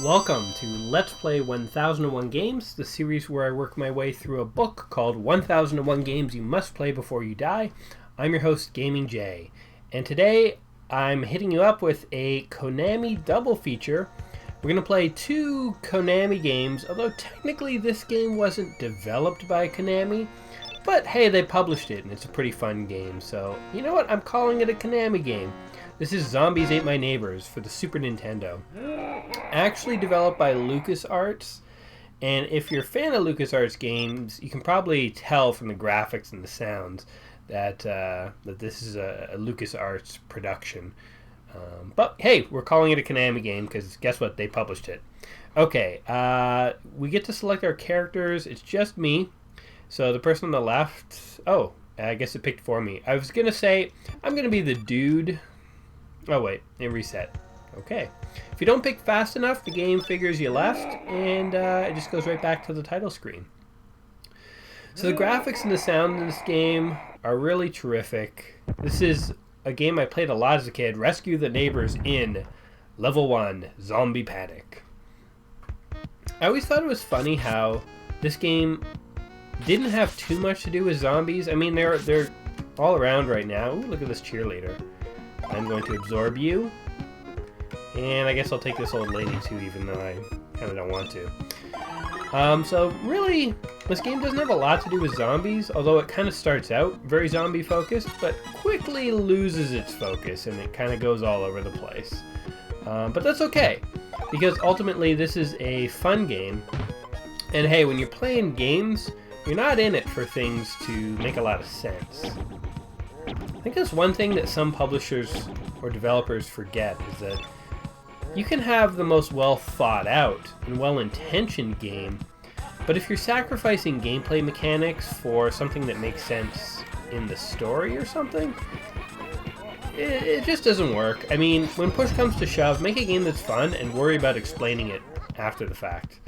Welcome to Let's Play 1001 Games, the series where I work my way through a book called 1001 Games You Must Play Before You Die. I'm your host, Gaming Jay, and today I'm hitting you up with a Konami double feature. We're going to play two Konami games, although technically this game wasn't developed by Konami, but hey, they published it and it's a pretty fun game, so you know what, I'm calling it a Konami game. This is Zombies Ate My Neighbors for the Super Nintendo. Actually developed by LucasArts, and if you're a fan of LucasArts games, you can probably tell from the graphics and the sounds that this is a LucasArts production. But hey, we're calling it a Konami game because guess what? They published it. Okay, we get to select our characters. It's just me. So the person on the left... Oh, I guess it picked for me. I was going to say, I'm going to be the dude... Oh wait, it reset. Okay. If you don't pick fast enough, the game figures you left, and it just goes right back to the title screen. So the graphics and the sound in this game are really terrific. This is a game I played a lot as a kid. Rescue the neighbors in Level 1, Zombie Panic. I always thought it was funny how this game didn't have too much to do with zombies. I mean, they're all around right now. Ooh, look at this cheerleader. I'm going to absorb you. And I guess I'll take this old lady too, even though I kind of don't want to. So really, this game doesn't have a lot to do with zombies, although it kind of starts out very zombie focused, but quickly loses its focus and it kind of goes all over the place. But that's okay, because ultimately this is a fun game. And hey, when you're playing games, you're not in it for things to make a lot of sense. I think that's one thing that some publishers or developers forget, is that you can have the most well thought out and well-intentioned game, but if you're sacrificing gameplay mechanics for something that makes sense in the story or something, it just doesn't work. I mean, when push comes to shove, make a game that's fun and worry about explaining it after the fact.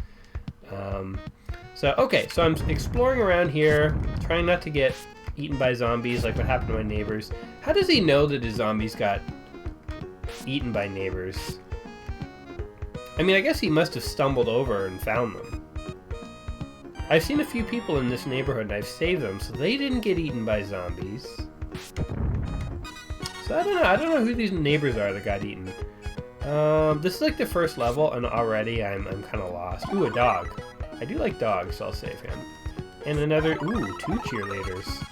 So I'm exploring around here, trying not to get eaten by zombies like what happened to my neighbors. How does he know that his zombies got eaten by neighbors? I mean, I guess he must have stumbled over and found them. I've seen a few people in this neighborhood and I've saved them, so they didn't get eaten by zombies. So I don't know who these neighbors are that got eaten. This is like the first level and already I'm kind of lost. Ooh, a dog. I do like dogs, so I'll save him. And another, ooh, two cheerleaders.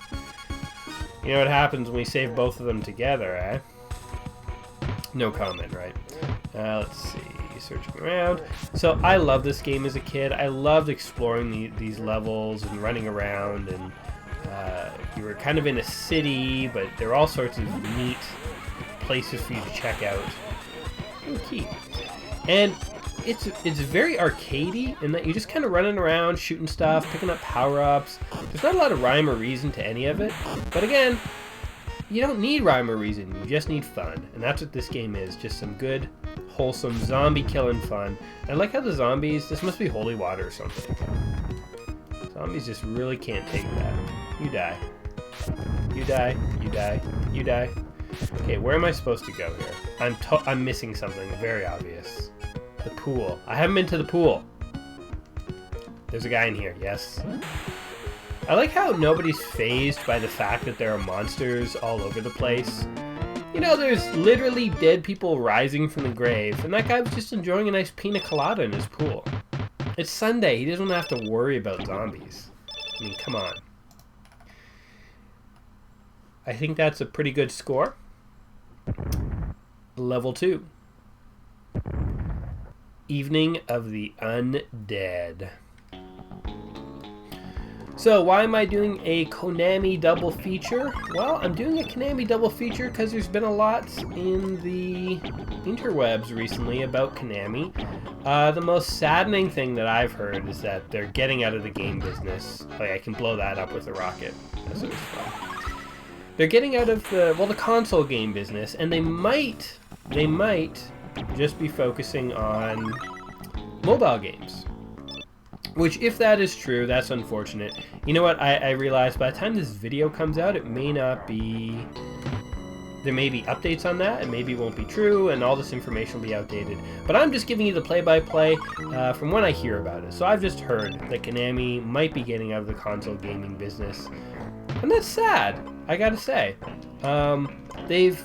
You know what happens when we save both of them together, eh? No comment, right? Let's see, searching around. So I loved this game as a kid. I loved exploring these levels and running around, and you were kind of in a city, but there are all sorts of neat places for you to check out. Ooh, key. And it's very arcadey in that you're just kind of running around, shooting stuff, picking up power-ups. There's not a lot of rhyme or reason to any of it. But again, you don't need rhyme or reason. You just need fun. And that's what this game is. Just some good, wholesome, zombie-killing fun. And I like how the zombies... This must be holy water or something. Zombies just really can't take that. You die. You die. You die. You die. Okay, where am I supposed to go here? I'm missing something very obvious. The pool. I haven't been to the pool. There's a guy in here, yes. I like how nobody's fazed by the fact that there are monsters all over the place. You know, there's literally dead people rising from the grave, and that guy was just enjoying a nice pina colada in his pool. It's Sunday. He doesn't have to worry about zombies. I mean, come on. I think that's a pretty good score. Level 2. Evening of the Undead. So why am I doing a Konami double feature? Well, I'm doing a Konami double feature because there's been a lot in the interwebs recently about Konami. The most saddening thing that I've heard is that they're getting out of the game business. Like, I can blow that up with a rocket. That's what's fun. They're getting out of the console game business, and they might just be focusing on mobile games. Which, if that is true, that's unfortunate. You know what, I realized by the time this video comes out, it may not be there may be updates on that, and maybe it won't be true, and all this information will be outdated. But I'm just giving you the play-by-play from when I hear about it. So I've just heard that Konami might be getting out of the console gaming business. And that's sad, I gotta say. They've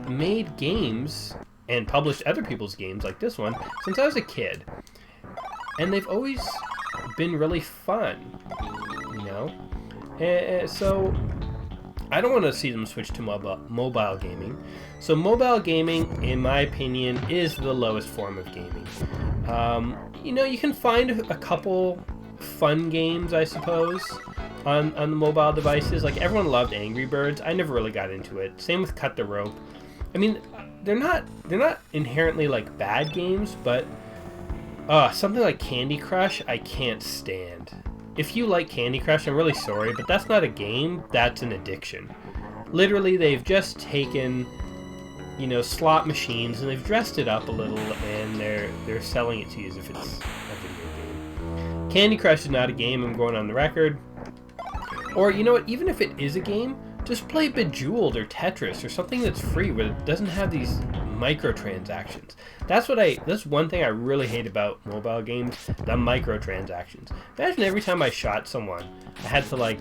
made games and published other people's games like this one since I was a kid. And they've always been really fun, you know? So I don't want to see them switch to mobile gaming. So mobile gaming, in my opinion, is the lowest form of gaming. You know, you can find a couple fun games, I suppose, on the mobile devices. Like, everyone loved Angry Birds. I never really got into it. Same with Cut the Rope. I mean, they're not inherently like bad games, but something like Candy Crush I can't stand. If you like Candy Crush, I'm really sorry, but that's not a game, that's an addiction. Literally, they've just taken, you know, slot machines and they've dressed it up a little, and they're selling it to you as if it's a video game. Candy Crush is not a game, I'm going on the record. Or, you know what, even if it is a game, just play Bejeweled or Tetris or something that's free, where it doesn't have these microtransactions. That's one thing I really hate about mobile games, the microtransactions. Imagine every time I shot someone, I had to, like,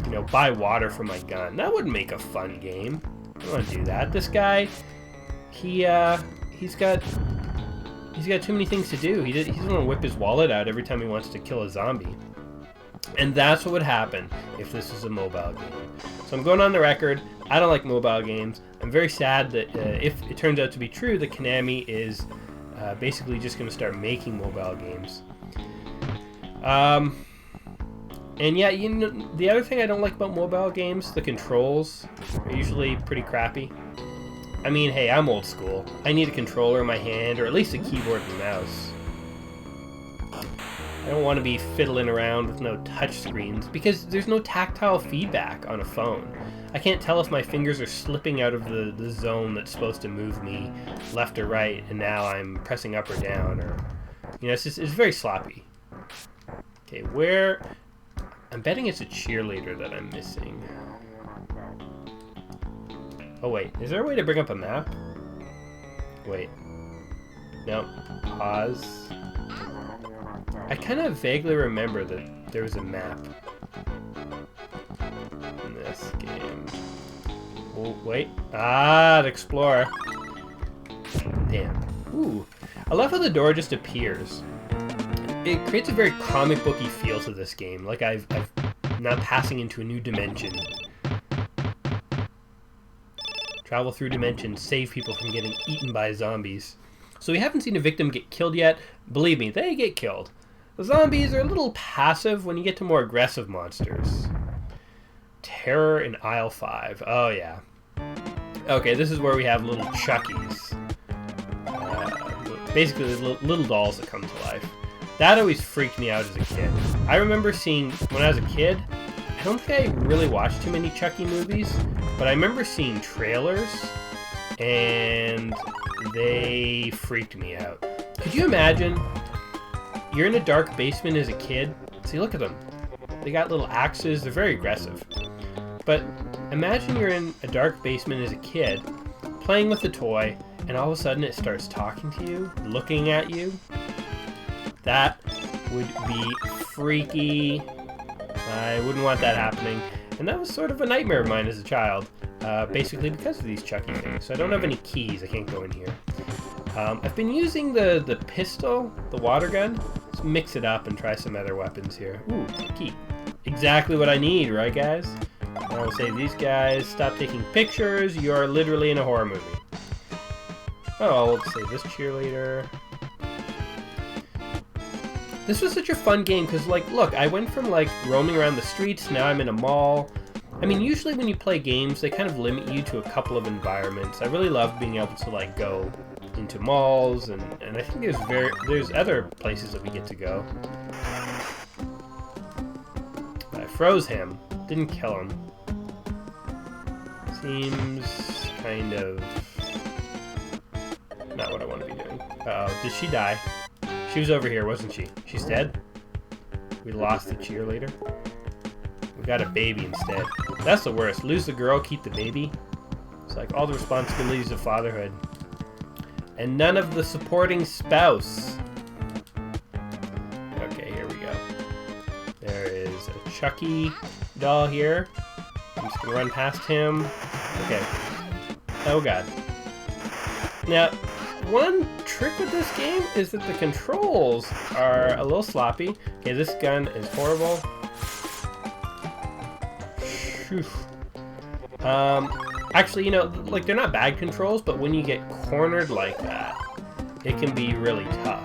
you know, buy water for my gun. That wouldn't make a fun game. I don't want to do that. This guy, he's got too many things to do. He doesn't want to whip his wallet out every time he wants to kill a zombie. And that's what would happen if this was a mobile game. So I'm going on the record, I don't like mobile games. I'm very sad that if it turns out to be true, that Konami is basically just going to start making mobile games. And yeah, you know, the other thing I don't like about mobile games, the controls are usually pretty crappy. I mean, hey, I'm old school. I need a controller in my hand, or at least a keyboard and mouse. I don't want to be fiddling around with no touch screens, because there's no tactile feedback on a phone. I can't tell if my fingers are slipping out of the zone that's supposed to move me left or right, and now I'm pressing up or down, or, you know, it's very sloppy. Okay, where... I'm betting it's a cheerleader that I'm missing. Oh wait, is there a way to bring up a map? Wait. No. Pause. I kind of vaguely remember that there was a map in this game. Oh, wait. Ah, the Explorer. Damn. Ooh. I love how the door just appears. It creates a very comic booky feel to this game, like I'm not passing into a new dimension. Travel through dimensions, save people from getting eaten by zombies. So we haven't seen a victim get killed yet. Believe me, they get killed. The zombies are a little passive when you get to more aggressive monsters. Terror in Aisle 5. Oh, yeah. Okay, this is where we have little Chuckies. Basically, little dolls that come to life. That always freaked me out as a kid. I remember seeing, when I was a kid, I don't think I really watched too many Chucky movies, but I remember seeing trailers, and they freaked me out. Could you imagine, you're in a dark basement as a kid? See, look at them. They got little axes, they're very aggressive. But imagine you're in a dark basement as a kid, playing with a toy, and all of a sudden it starts talking to you, looking at you. That would be freaky. I wouldn't want that happening. And that was sort of a nightmare of mine as a child, basically because of these Chucky things. So I don't have any keys, I can't go in here. I've been using the pistol, the water gun. Let's mix it up and try some other weapons here. Ooh, key. Exactly what I need, right guys? I will save these guys. Stop taking pictures. You are literally in a horror movie. Oh, let's save this cheerleader. This was such a fun game because, like, look, I went from, like, roaming around the streets, now I'm in a mall. I mean, usually when you play games, they kind of limit you to a couple of environments. I really love being able to, like, go into malls, and I think there's other places that we get to go. I froze him. Didn't kill him. Seems kind of not what I want to be doing. Uh-oh, did she die? She was over here, wasn't she? She's dead? We lost the cheerleader. We got a baby instead. That's the worst. Lose the girl, keep the baby. It's like all the responsibilities of fatherhood. And none of the supporting spouse. Okay, here we go. There is a Chucky doll here. I'm just gonna run past him. Okay. Oh god. Now, one trick with this game is that the controls are a little sloppy. Okay, this gun is horrible. Phew. Actually, you know, like, they're not bad controls, but when you get cornered like that, it can be really tough.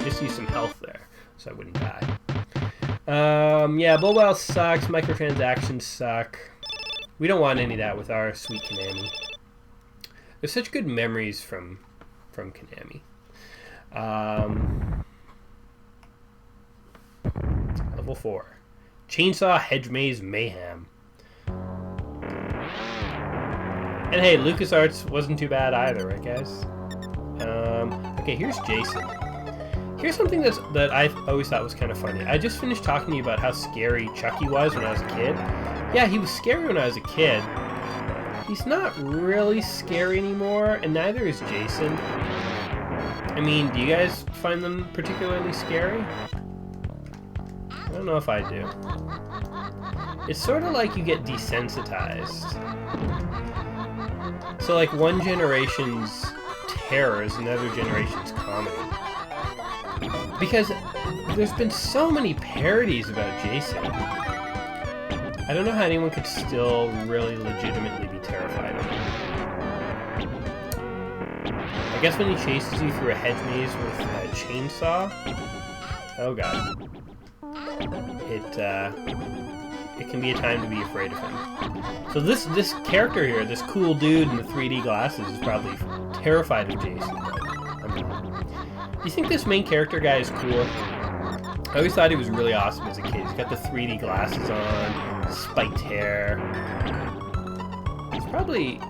Just use some health there, so I wouldn't die. Yeah, mobile sucks, microtransactions suck. We don't want any of that with our sweet Konami. There's such good memories from Konami. Level 4. Chainsaw Hedge Maze Mayhem. And hey, LucasArts wasn't too bad either, right guys? Okay, here's Jason. Here's something that I always thought was kind of funny. I just finished talking to you about how scary Chucky was when I was a kid. Yeah, he was scary when I was a kid. He's not really scary anymore, and neither is Jason. I mean, do you guys find them particularly scary? I don't know if I do. It's sort of like you get desensitized. So like one generation's terror is another generation's comedy. Because there's been so many parodies about Jason. I don't know how anyone could still really legitimately be terrified of him. I guess when he chases you through a hedge maze with a chainsaw. Oh god. It can be a time to be afraid of him. So this character here, this cool dude in the 3D glasses, is probably terrified of Jason, but I'm not. Do you think this main character guy is cool? I always thought he was really awesome as a kid. He's got the 3D glasses on, spiked hair. He's probably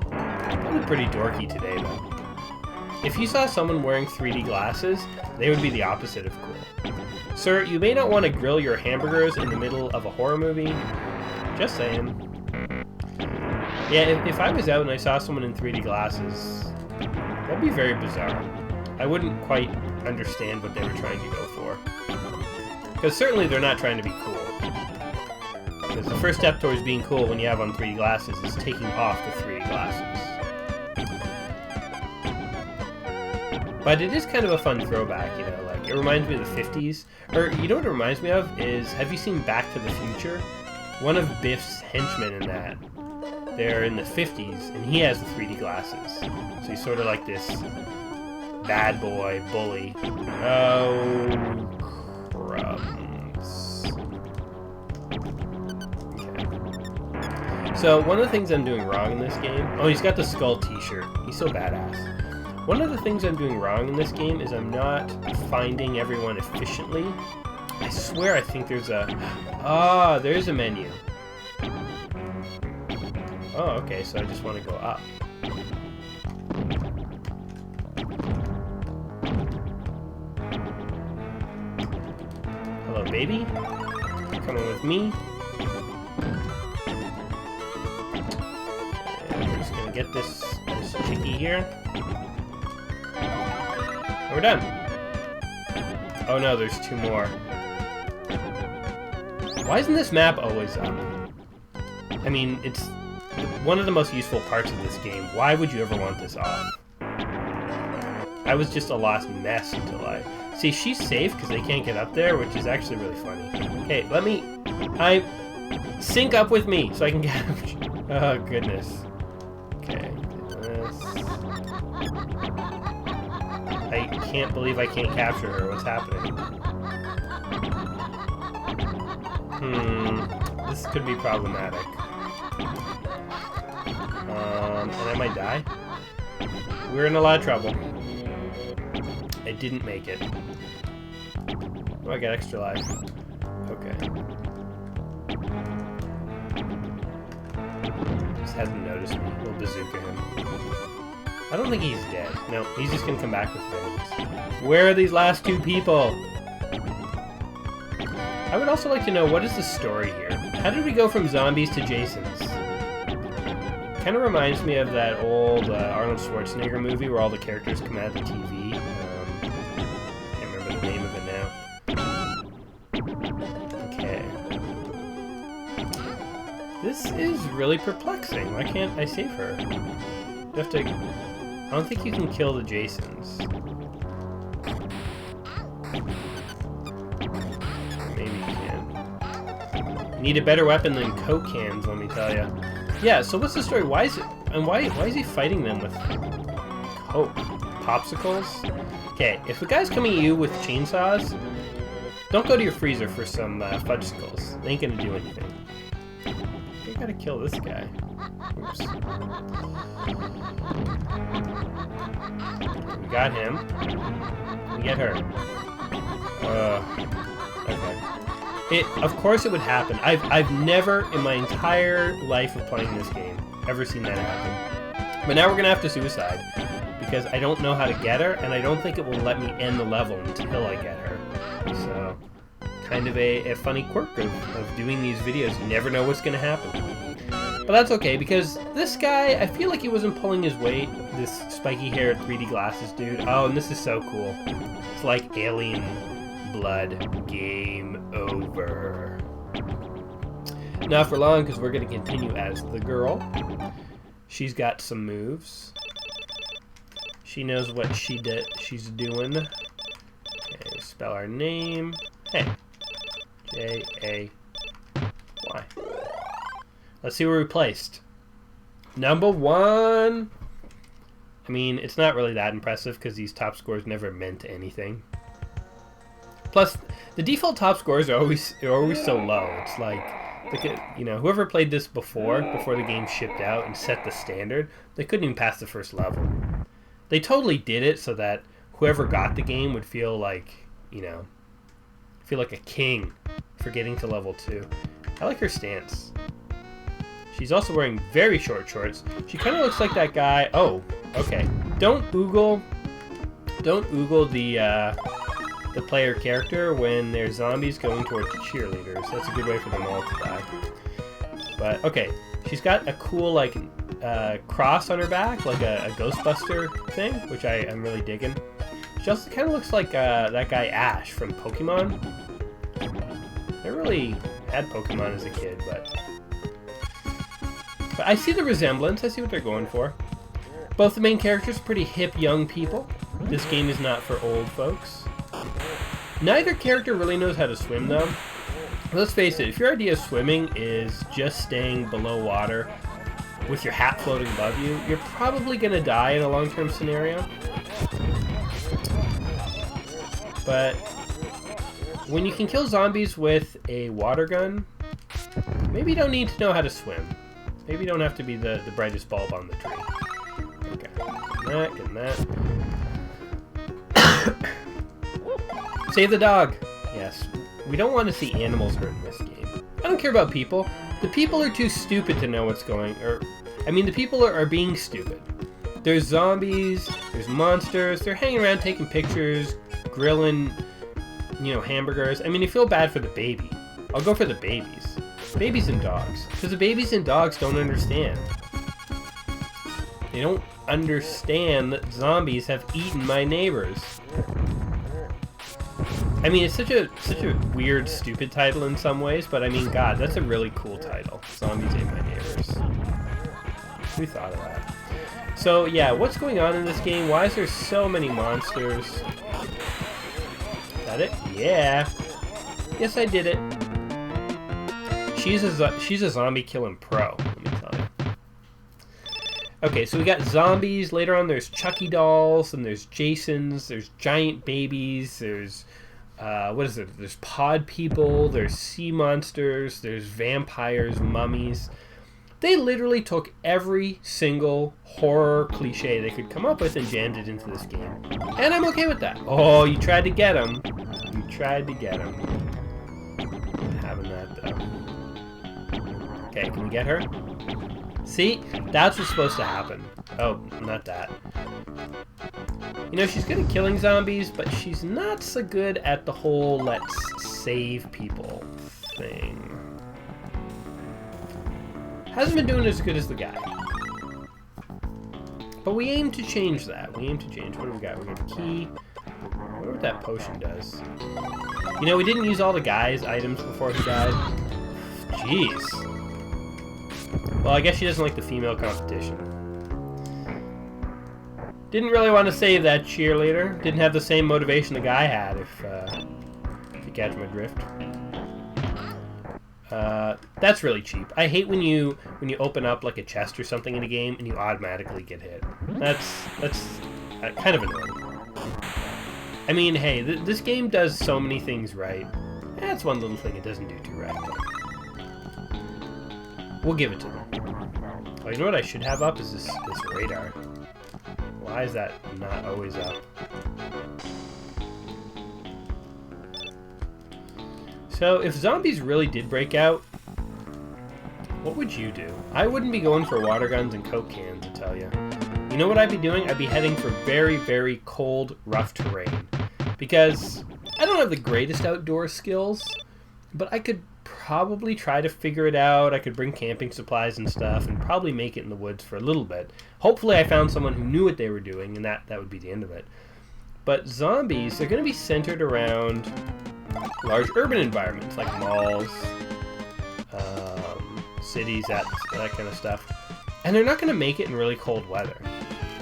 pretty dorky today, though. If you saw someone wearing 3D glasses, they would be the opposite of cool. Sir, you may not want to grill your hamburgers in the middle of a horror movie. Just saying. Yeah, if I was out and I saw someone in 3D glasses, that'd be very bizarre. I wouldn't quite understand what they were trying to go for. Because certainly they're not trying to be cool. Because the first step towards being cool when you have on 3D glasses is taking off the 3D glasses. But it is kind of a fun throwback, you know, like, it reminds me of the 50s. Or, you know what it reminds me of is, have you seen Back to the Future? One of Biff's henchmen in that, they're in the 50s, and he has the 3D glasses. So he's sort of like this bad boy, bully. Oh, crumbs. Okay. So, one of the things I'm doing wrong in this game... Oh, he's got the skull t-shirt. He's so badass. One of the things I'm doing wrong in this game is I'm not finding everyone efficiently. I swear I think there's a... Ah, there's a menu. Oh, okay, so I just want to go up. Hello, baby. Coming with me. And we're just gonna get this chickie here. And we're done. Oh no, there's 2 more. Why isn't this map always up? I mean, it's one of the most useful parts of this game. Why would you ever want this off? I was just a lost mess until I... See, she's safe because they can't get up there, which is actually really funny. Okay, let me... sync up with me so I can get... Oh, goodness. Okay, this... I can't believe I can't capture her. What's happening? This could be problematic. And I might die. We're in a lot of trouble. I didn't make it. Oh, I got extra life. Okay. Just hasn't noticed me. We'll bazooka him. I don't think he's dead. No, he's just gonna come back with vengeance. Where are these last 2 people? I would also like to know, what is the story here? How did we go from zombies to Jasons? Kind of reminds me of that old Arnold Schwarzenegger movie where all the characters come out of the TV. Can't remember the name of it now. Okay. This is really perplexing. Why can't I save her? You have to... I don't think you can kill the Jasons. Maybe you can. Need a better weapon than Coke cans, let me tell you. Yeah, so what's the story? Why is it... And why is he fighting them with Coke? Popsicles? Okay, if the guy's coming at you with chainsaws, don't go to your freezer for some fudgesicles. They ain't gonna do anything. You gotta kill this guy. Oops. We got him. We get her. Okay. Of course it would happen. I've never in my entire life of playing this game ever seen that happen. But now we're gonna have to suicide because I don't know how to get her, and I don't think it will let me end the level until I get her. So, kind of a funny quirk of doing these videos. You never know what's gonna happen. But that's okay, because this guy, I feel like he wasn't pulling his weight. This spiky-haired 3D glasses dude. Oh, and this is so cool. It's like alien blood. Game over. Not for long, because we're going to continue as the girl. She's got some moves. She knows what she's doing. Okay, spell our name. Hey. J-A-Y. Let's see where we placed. Number 1. I mean, it's not really that impressive because these top scores never meant anything. Plus, the default top scores are always so low. It's like, you know, whoever played this before the game shipped out and set the standard, they couldn't even pass the first level. They totally did it so that whoever got the game would feel like, you know, feel like a king for getting to level 2. I like her stance. She's also wearing very short shorts. She kind of looks like that guy. Oh, okay. Don't Google the player character when there's zombies going towards the cheerleaders. That's a good way for them all to die. But okay, she's got a cool like cross on her back, like a Ghostbuster thing, which I'm really digging. She also kind of looks like that guy Ash from Pokemon. I really had Pokemon as a kid, but I see the resemblance. I see what they're going for. Both the main characters are pretty hip young people. This game is not for old folks. Neither character really knows how to swim, though. Let's face it, if your idea of swimming is just staying below water with your hat floating above you, you're probably going to die in a long-term scenario. But when you can kill zombies with a water gun, maybe you don't need to know how to swim. Maybe you don't have to be the brightest bulb on the tree. Okay, getting that. Save the dog! Yes, we don't want to see animals hurt in this game. I don't care about people. The people are too stupid to know what's going... the people are being stupid. There's zombies, there's monsters, they're hanging around taking pictures, grilling, you know, hamburgers. I mean, you feel bad for the baby. I'll go for the babies. Babies and dogs. Because the babies and dogs don't understand. They don't understand that zombies have eaten my neighbors. I mean, it's such a weird, stupid title in some ways, but I mean, God, that's a really cool title. Zombies ate my neighbors. Who thought of that? So, yeah, what's going on in this game? Why is there so many monsters? Is that it? Yeah. Yes, I did it. She's a zombie killing pro, let me tell you. Okay, so we got zombies. Later on, there's Chucky dolls, and there's Jasons, there's giant babies, there's, what is it? There's pod people, there's sea monsters, there's vampires, mummies. They literally took every single horror cliche they could come up with and jammed it into this game. And I'm okay with that. Oh, you tried to get him. You tried to get him. I'm having that, though. Okay, can we get her? See? That's what's supposed to happen. Oh, not that. You know, she's good at killing zombies, but she's not so good at the whole let's save people thing. Hasn't been doing as good as the guy. But we aim to change that. We aim to change. What do we got? We got a key. I wonder what that potion does. You know, we didn't use all the guy's items before he died. Jeez. Well, I guess she doesn't like the female competition. Didn't really want to save that cheerleader. Didn't have the same motivation the guy had, if you catch my drift. That's really cheap. I hate when you open up like a chest or something in a game and you automatically get hit. That's kind of annoying. I mean, hey, this game does so many things right. That's one little thing it doesn't do too right. But we'll give it to them. Oh, you know what I should have up is this radar. Why is that not always up? So, if zombies really did break out, what would you do? I wouldn't be going for water guns and Coke cans, I tell you. You know what I'd be doing? I'd be heading for very, very cold, rough terrain. Because I don't have the greatest outdoor skills, but I could probably try to figure it out. I could bring camping supplies and stuff and probably make it in the woods for a little bit. Hopefully I found someone who knew what they were doing, and that would be the end of it. But zombies, they're going to be centered around large urban environments like malls, cities, that kind of stuff. And they're not going to make it in really cold weather.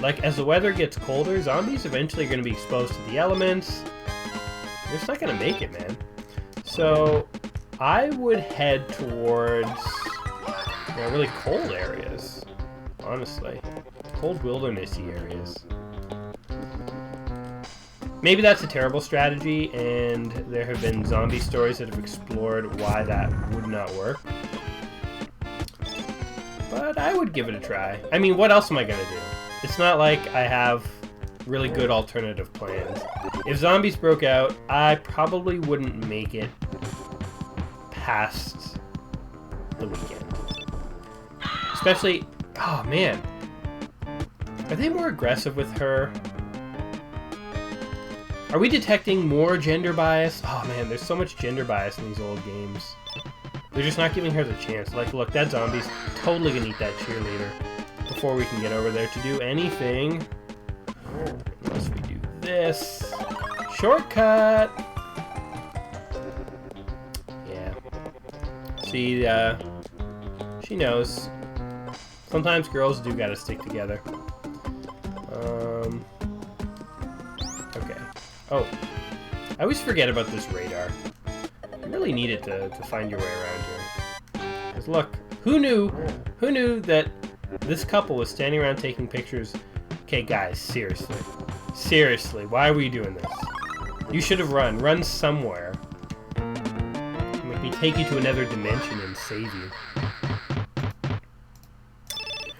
Like, as the weather gets colder, zombies eventually are going to be exposed to the elements. They're just not going to make it, man. So, I would head towards really cold areas, honestly. Cold wildernessy areas. Maybe that's a terrible strategy, and there have been zombie stories that have explored why that would not work. But I would give it a try. I mean, what else am I going to do? It's not like I have really good alternative plans. If zombies broke out, I probably wouldn't make it past the weekend. Especially, oh man, are they more aggressive with her? Are we detecting more gender bias? Oh man, there's so much gender bias in these old games. They're just not giving her the chance. Like, look, that zombie's totally gonna eat that cheerleader before we can get over there to do anything. Unless we do this. Shortcut! Yeah. See, she knows. Sometimes girls do gotta stick together. Okay. Oh. I always forget about this radar. You really need it to find your way around here. Because look, who knew that this couple was standing around taking pictures? Okay, guys, seriously. Seriously, why are we doing this? You should have run somewhere. Make me take you to another dimension and save you.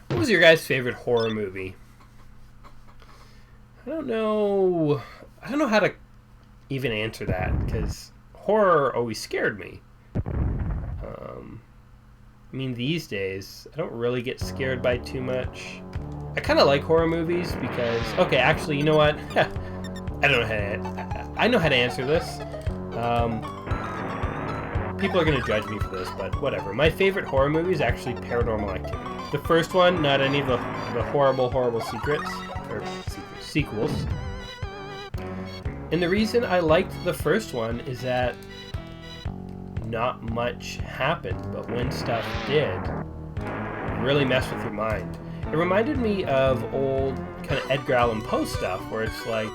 What was your guys' favorite horror movie? I don't know how to even answer that, because horror always scared me. I mean, these days, I don't really get scared by too much. I kind of like horror movies because... Okay, actually, you know what? I know how to answer this. People are going to judge me for this, but whatever. My favorite horror movie is actually Paranormal Activity. The first one, not any of the horrible secrets, or sequels. And the reason I liked the first one is that not much happened, but when stuff did, it really messed with your mind. It reminded me of old kind of Edgar Allan Poe stuff, where it's like,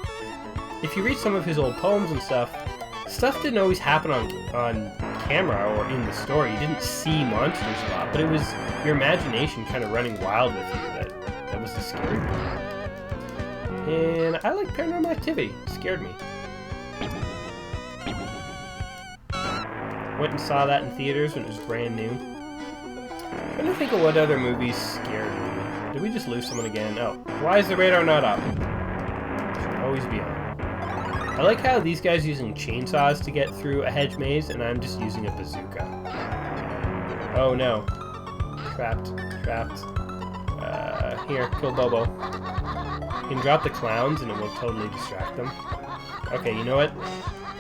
if you read some of his old poems and stuff didn't always happen on camera or in the story. You didn't see monsters a lot, but it was your imagination kind of running wild with you that was the scary part. And I like Paranormal Activity. It scared me. Went and saw that in theaters when it was brand new. I'm trying to think of what other movies scared me. Did we just lose someone again? Oh, why is the radar not up? It should always be on. I like how these guys are using chainsaws to get through a hedge maze, and I'm just using a bazooka. Oh no. Trapped. Here, kill Bobo. You can drop the clowns and it will totally distract them. Okay, you know what?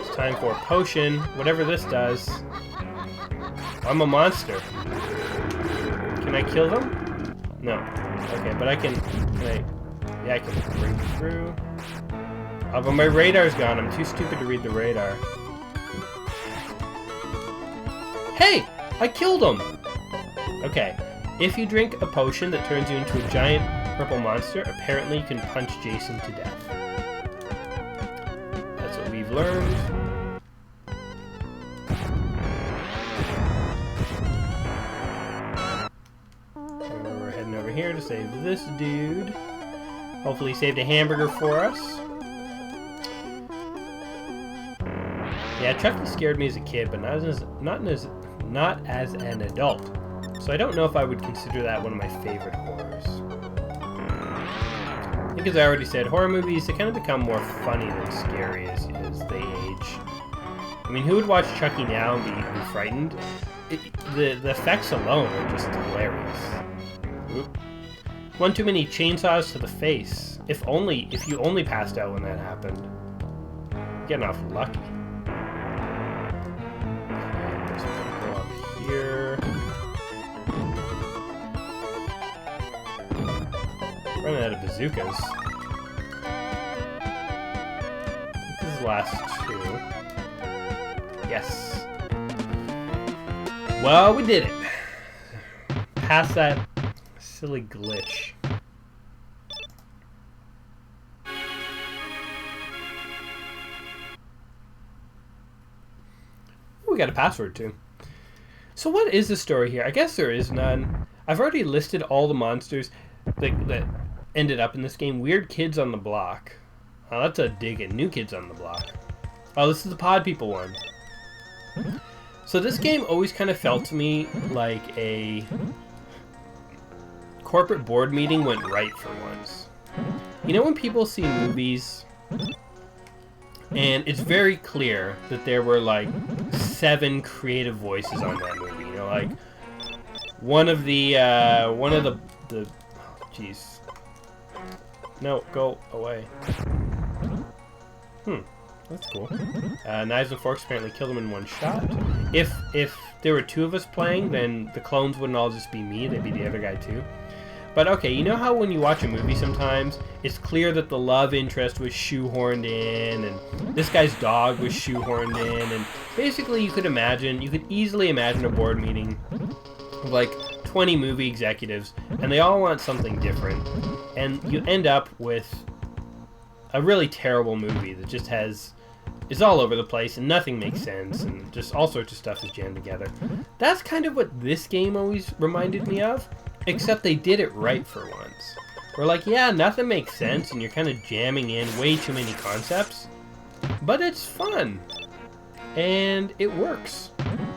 It's time for a potion, whatever this does. I'm a monster. Can I kill them? No. Okay, but can I Yeah, I can break through. Oh, but my radar's gone. I'm too stupid to read the radar. Hey! I killed him! Okay. If you drink a potion that turns you into a giant purple monster, apparently you can punch Jason to death. That's what we've learned. And we're heading over here to save this dude. Hopefully he saved a hamburger for us. Yeah, Chucky scared me as a kid, but not as an adult. So I don't know if I would consider that one of my favorite horrors. I think, as I already said, horror movies, they kind of become more funny than scary as they age. I mean, who would watch Chucky now and be frightened? The effects alone are just hilarious. Oop. One too many chainsaws to the face. If you only passed out when that happened. Getting off lucky. There's people up here. Running out of bazookas. This is the last two. Yes. Well, we did it. Past that silly glitch. We got a password too. So what is the story here? I guess there is none. I've already listed all the monsters that ended up in this game. Weird kids on the block. Oh, that's a dig at New Kids on the Block. Oh, this is the Pod People one. So this game always kind of felt to me like a corporate board meeting went right for once. You know when people see movies and it's very clear that there were like 7 creative voices on that movie. You know, like one of the jeez. No, go away. That's cool. Knives and forks apparently killed them in one shot. If there were 2 of us playing, then the clones wouldn't all just be me, they'd be the other guy too. But okay, you know how when you watch a movie sometimes, it's clear that the love interest was shoehorned in, and this guy's dog was shoehorned in, and basically you could easily imagine a board meeting of like 20 movie executives, and they all want something different, and you end up with a really terrible movie that just is all over the place and nothing makes sense and just all sorts of stuff is jammed together. That's kind of what this game always reminded me of, except they did it right for once. We're like, yeah, nothing makes sense and you're kind of jamming in way too many concepts, but it's fun and it works.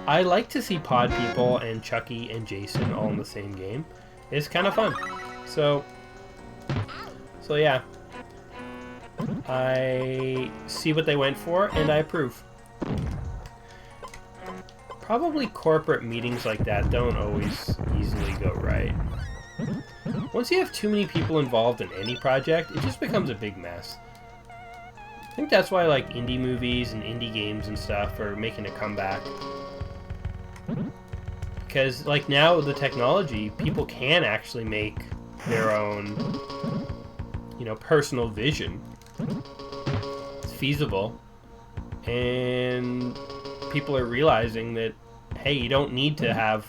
I like to see Pod People and Chucky and Jason all in the same game. It's kind of fun. So yeah. I see what they went for, and I approve. Probably corporate meetings like that don't always easily go right. Once you have too many people involved in any project, it just becomes a big mess. I think that's why like indie movies and indie games and stuff are making a comeback. Because like now with the technology, people can actually make their own, personal vision. It's feasible, and people are realizing that, hey, you don't need to have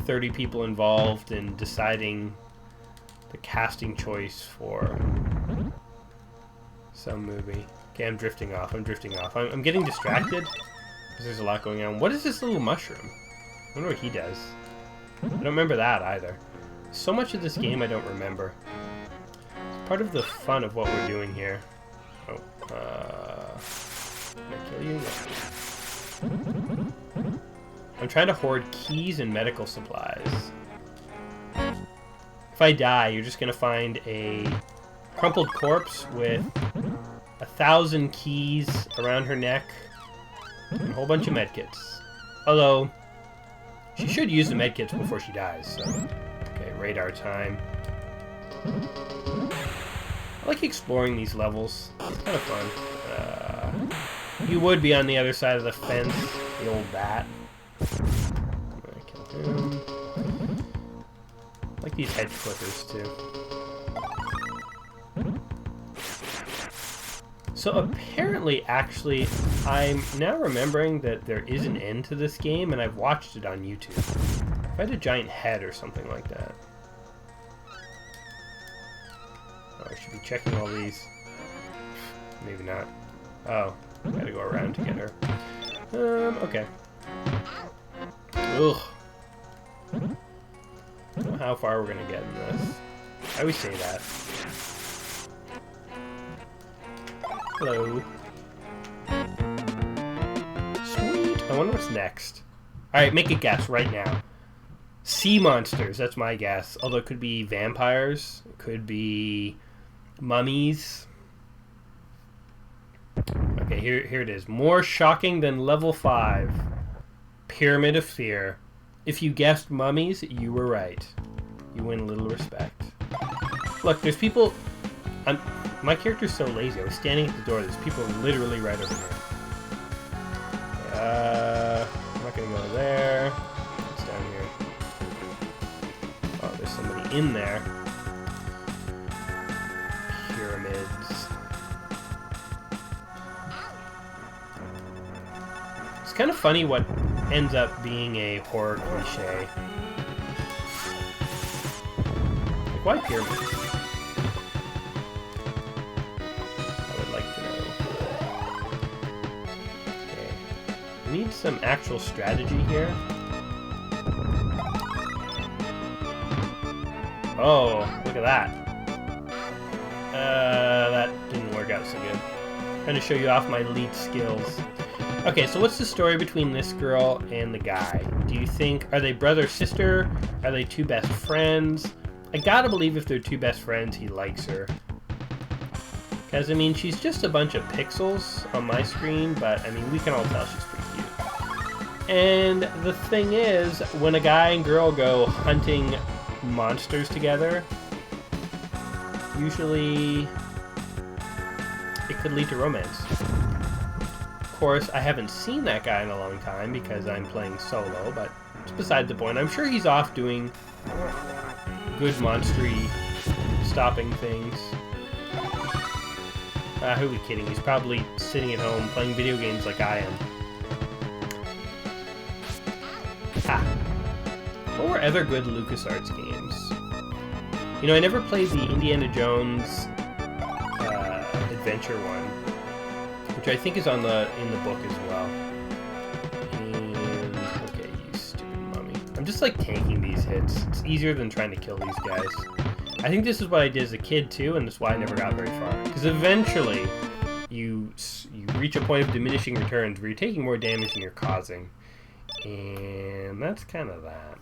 30 people involved in deciding the casting choice for some movie. Okay, I'm drifting off. I'm getting distracted because there's a lot going on. What is this little mushroom? I wonder what he does. I don't remember that either. So much of this game I don't remember. Part of the fun of what we're doing here. Oh, can I kill you? No. I'm trying to hoard keys and medical supplies. If I die, you're just gonna find a crumpled corpse with 1,000 keys around her neck and a whole bunch of medkits. Although, she should use the medkits before she dies, so. Okay, radar time. I like exploring these levels. It's kind of fun. You would be on the other side of the fence, the old bat. I'm gonna kill him. I like these hedge clippers too. So apparently, actually, I'm now remembering that there is an end to this game, and I've watched it on YouTube. If I had a giant head or something like that. Oh, I should be checking all these. Maybe not. Oh, I gotta go around to get her. Okay. Ugh. I don't know how far we're gonna get in this. I always say that. Hello. Sweet. I wonder what's next. Alright, make a guess right now. Sea monsters, that's my guess. Although it could be vampires. It could be mummies. Okay, here it is. More shocking than level 5. Pyramid of Fear. If you guessed mummies, you were right. You win a little respect. Look, there's people... my character's so lazy. I was standing at the door. There's people literally right over here. I'm not gonna go there. What's down here? Oh, there's somebody in there. Pyramids. It's kind of funny what ends up being a horror cliche. Like, why pyramids? I would like to know. Okay. We need some actual strategy here. Oh, look at that. That didn't work out so good. Trying to show you off my elite skills. Okay, so what's the story between this girl and the guy? Do you think, are they brother-sister? Are they two best friends? I gotta believe if they're two best friends, he likes her. Because, I mean, she's just a bunch of pixels on my screen, but, I mean, we can all tell she's pretty cute. And the thing is, when a guy and girl go hunting monsters together, usually it could lead to romance. Of course, I haven't seen that guy in a long time because I'm playing solo, but it's beside the point. I'm sure he's off doing good monstery stopping things. Who are we kidding? He's probably sitting at home playing video games like I am. What were other good LucasArts games? You know, I never played the Indiana Jones adventure one, which I think is in the book as well. And okay, you stupid mummy. I'm just like tanking these hits. It's easier than trying to kill these guys. I think this is what I did as a kid too, and that's why I never got very far. Because eventually, you reach a point of diminishing returns where you're taking more damage than you're causing, and that's kind of that.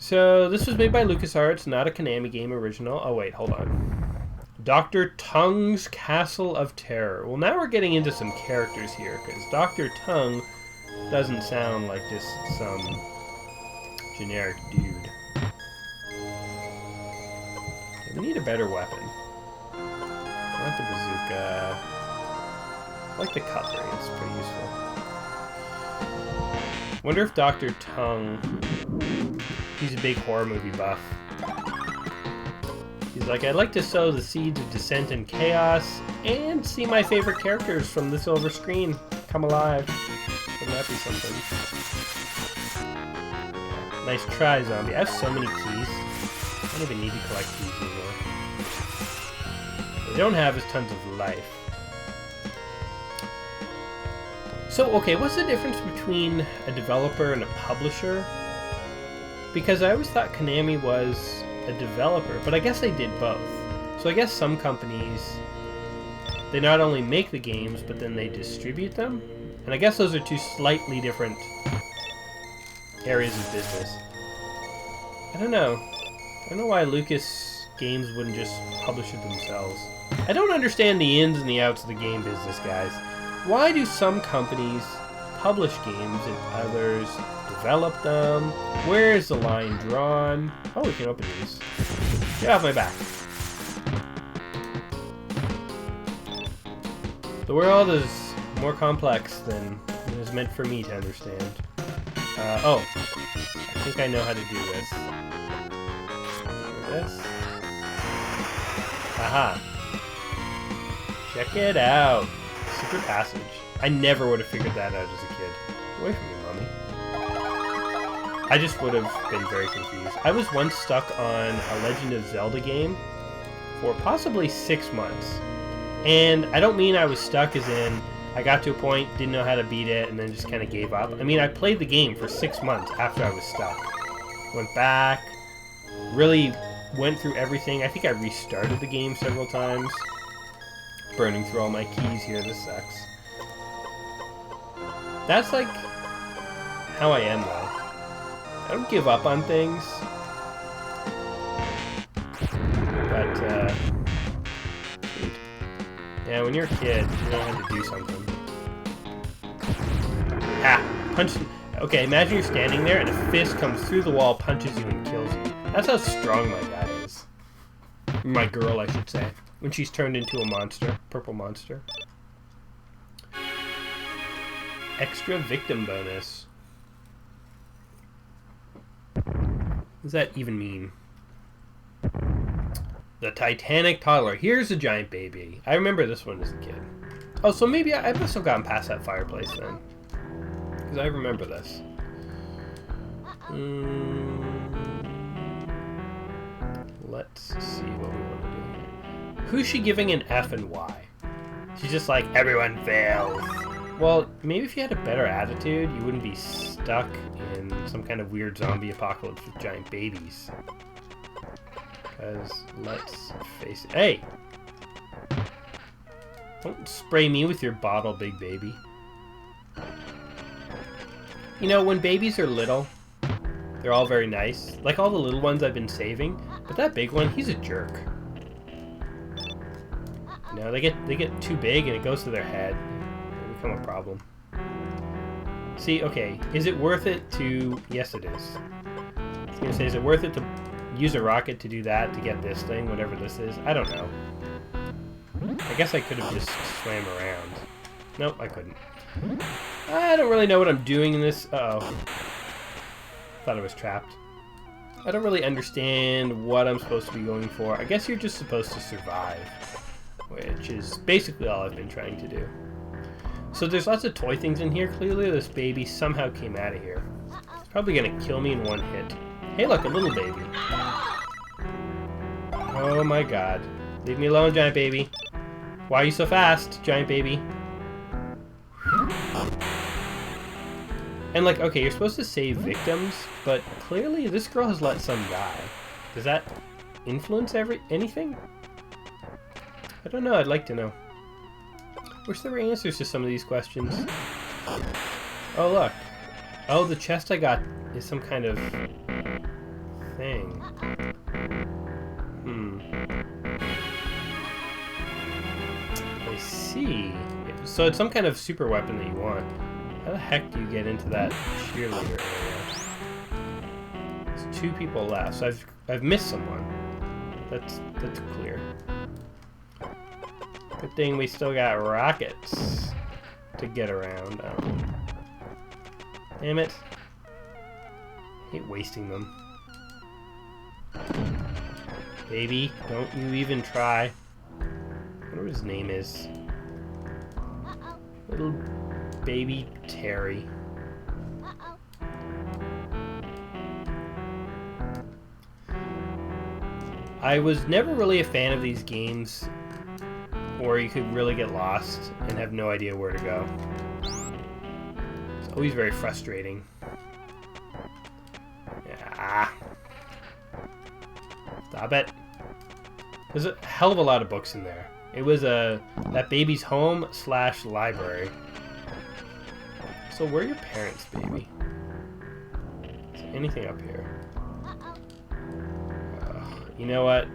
So this was made by LucasArts, not a Konami game original. Oh wait, hold on. Dr. Tongue's Castle of Terror. Well, now we're getting into some characters here, because Dr. Tongue doesn't sound like just some generic dude. Okay, we need a better weapon. I want the bazooka. I like the cutlery, it's pretty useful. Wonder if Dr. Tongue... He's a big horror movie buff. He's like, I'd like to sow the seeds of dissent and chaos and see my favorite characters from the silver screen come alive. Wouldn't that be something? Nice try, zombie. I have so many keys. I don't even need to collect keys anymore. What I don't have is tons of life. So, okay, what's the difference between a developer and a publisher? Because I always thought Konami was a developer, but I guess they did both. So I guess some companies, they not only make the games, but then they distribute them. And I guess those are two slightly different areas of business. I don't know. I don't know why Lucas Games wouldn't just publish it themselves. I don't understand the ins and the outs of the game business, guys. Why do some companies publish games and others develop them? Where is the line drawn? Oh, we can open these. Get off my back. The world is more complex than it is meant for me to understand. Oh. I think I know how to do this. This. Aha. Check it out. Secret passage. I never would have figured that out as a kid. Get away from me, Mommy. I just would have been very confused. I was once stuck on a Legend of Zelda game for possibly 6 months. And I don't mean I was stuck as in I got to a point, didn't know how to beat it, and then just kind of gave up. I mean, I played the game for 6 months after I was stuck. Went back, really went through everything. I think I restarted the game several times. Burning through all my keys here, this sucks. That's like how I am though. I don't give up on things. But yeah, when you're a kid, you know how to do something. Ah, punch. Okay, imagine you're standing there and a fist comes through the wall, punches you, and kills you. That's how strong my guy is. My girl, I should say. When she's turned into a monster. Purple monster. Extra victim bonus. What does that even mean? The Titanic Toddler. Here's a giant baby. I remember this one as a kid. Oh, so maybe I must have gotten past that fireplace then. Because I remember this. Let's see what we want to do here. Who's she giving an F and why? She's just like, everyone fails. Well, maybe if you had a better attitude, you wouldn't be stuck in some kind of weird zombie apocalypse with giant babies. Because, let's face it. Hey! Don't spray me with your bottle, big baby. You know, when babies are little, they're all very nice. Like all the little ones I've been saving. But that big one, he's a jerk. You know, they get too big and it goes to their head. They become a problem. See, okay, is it worth it to... Yes, it is. I was going to say, is it worth it to use a rocket to do that, to get this thing, whatever this is? I don't know. I guess I could have just swam around. Nope, I couldn't. I don't really know what I'm doing in this... Uh-oh. Thought I was trapped. I don't really understand what I'm supposed to be going for. I guess you're just supposed to survive. Which is basically all I've been trying to do. So there's lots of toy things in here. Clearly this baby somehow came out of here. It's probably going to kill me in one hit. Hey look, a little baby. Oh my god. Leave me alone, giant baby. Why are you so fast, giant baby? And like, okay, you're supposed to save victims, but clearly this girl has let some die. Does that influence anything? I don't know, I'd like to know. Wish there were answers to some of these questions. Oh, look. Oh, the chest I got is some kind of thing. I see. So it's some kind of super weapon that you want. How the heck do you get into that cheerleader area? There's 2 people left, so I've missed someone. That's clear. Good thing we still got rockets to get around. Damn it. I hate wasting them. Baby, don't you even try. I wonder what his name is. Little baby Terry. I was never really a fan of these games where you could really get lost and have no idea where to go. It's always very frustrating. Yeah. Stop it. There's a hell of a lot of books in there. It was that baby's home / library. So where are your parents, baby? Is there anything up here? You know what?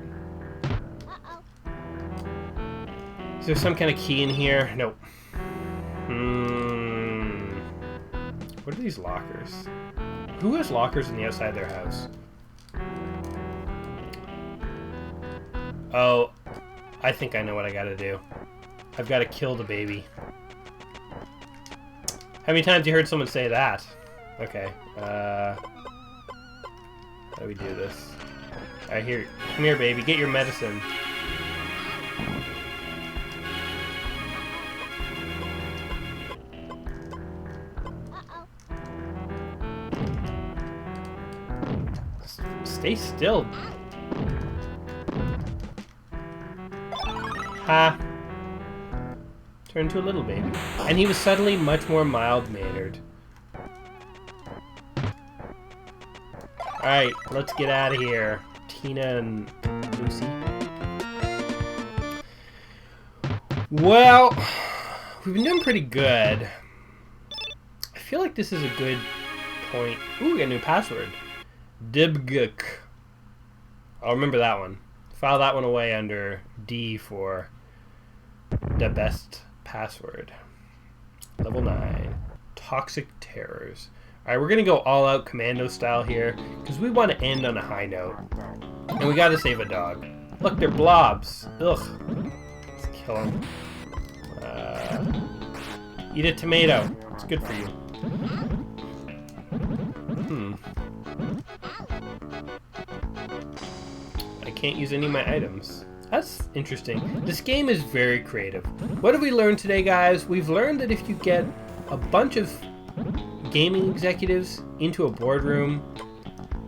Is there some kind of key in here? Nope. What are these lockers? Who has lockers on the outside of their house? Oh, I think I know what I gotta do. I've gotta kill the baby. How many times have you heard someone say that? Okay, how do we do this? Alright, here. Come here, baby. Get your medicine. Stay still. Ha. Turned to a little baby. And he was suddenly much more mild-mannered. Alright, let's get out of here. Tina and Lucy. Well, we've been doing pretty good. I feel like this is a good point. Ooh, we got a new password. Dibguk. I'll remember that one. File that one away under D for the best password. Level 9. Toxic Terrors. Alright, we're going to go all out commando style here because we want to end on a high note. And we got to save a dog. Look, they're blobs. Ugh. Let's kill them. Eat a tomato. It's good for you. I can't use any of my items. That's interesting. This game is very creative. What have we learned today, guys? We've learned that if you get a bunch of gaming executives into a boardroom,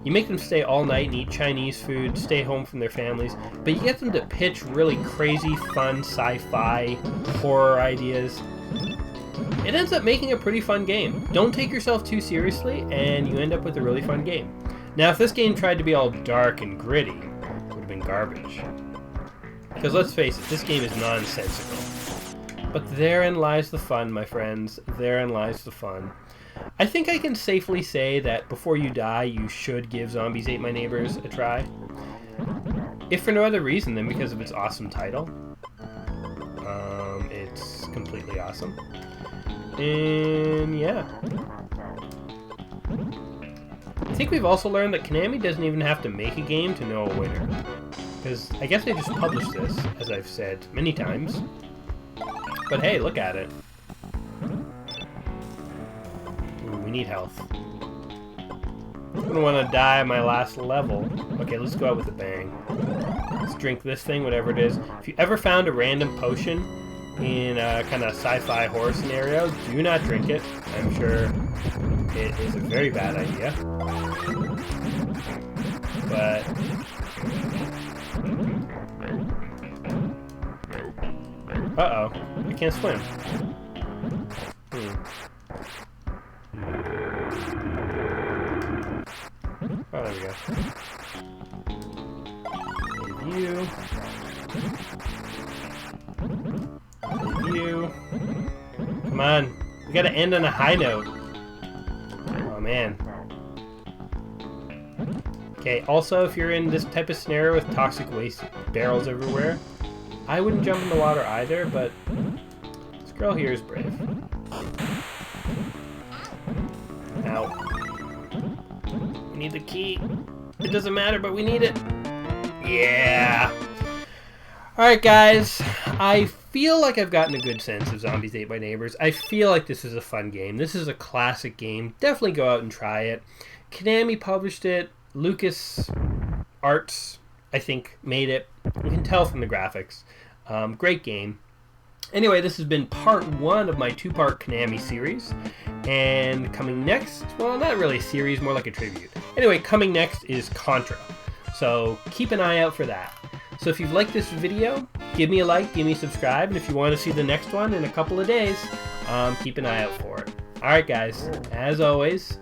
you make them stay all night and eat Chinese food, stay home from their families, but you get them to pitch really crazy, fun, sci-fi, horror ideas. It ends up making a pretty fun game. Don't take yourself too seriously, and you end up with a really fun game. Now, if this game tried to be all dark and gritty, it would have been garbage. Because let's face it, this game is nonsensical. But therein lies the fun, my friends. Therein lies the fun. I think I can safely say that before you die, you should give Zombies Ate My Neighbors a try. If for no other reason than because of its awesome title. It's completely awesome. And yeah. I think we've also learned that Konami doesn't even have to make a game to know a winner. Because I guess they just published this, as I've said many times. But hey, look at it. Ooh, we need health. I don't want to die on my last level. Okay, let's go out with a bang. Let's drink this thing, whatever it is. If you ever found a random potion in a kind of sci-fi horror scenario, do not drink it. I'm sure it is a very bad idea. But uh-oh, I can't swim. Oh, there we go. Save you. Save you. Come on. We gotta end on a high note. Oh, man. Okay, also, if you're in this type of scenario with toxic waste barrels everywhere, I wouldn't jump in the water either, but this girl here is brave. Ow. We need the key. It doesn't matter, but we need it. Yeah. Alright, guys. I feel like I've gotten a good sense of Zombies Ate My Neighbors. I feel like this is a fun game. This is a classic game. Definitely go out and try it. Konami published it. LucasArts, I think, made it. You can tell from the graphics. Great game. Anyway, this has been part 1 of my 2-part Konami series. And coming next, well, not really a series, more like a tribute. Anyway, coming next is Contra. So keep an eye out for that. So if you've liked this video, give me a like, give me a subscribe, and if you want to see the next one in a couple of days, keep an eye out for it. Alright guys, as always,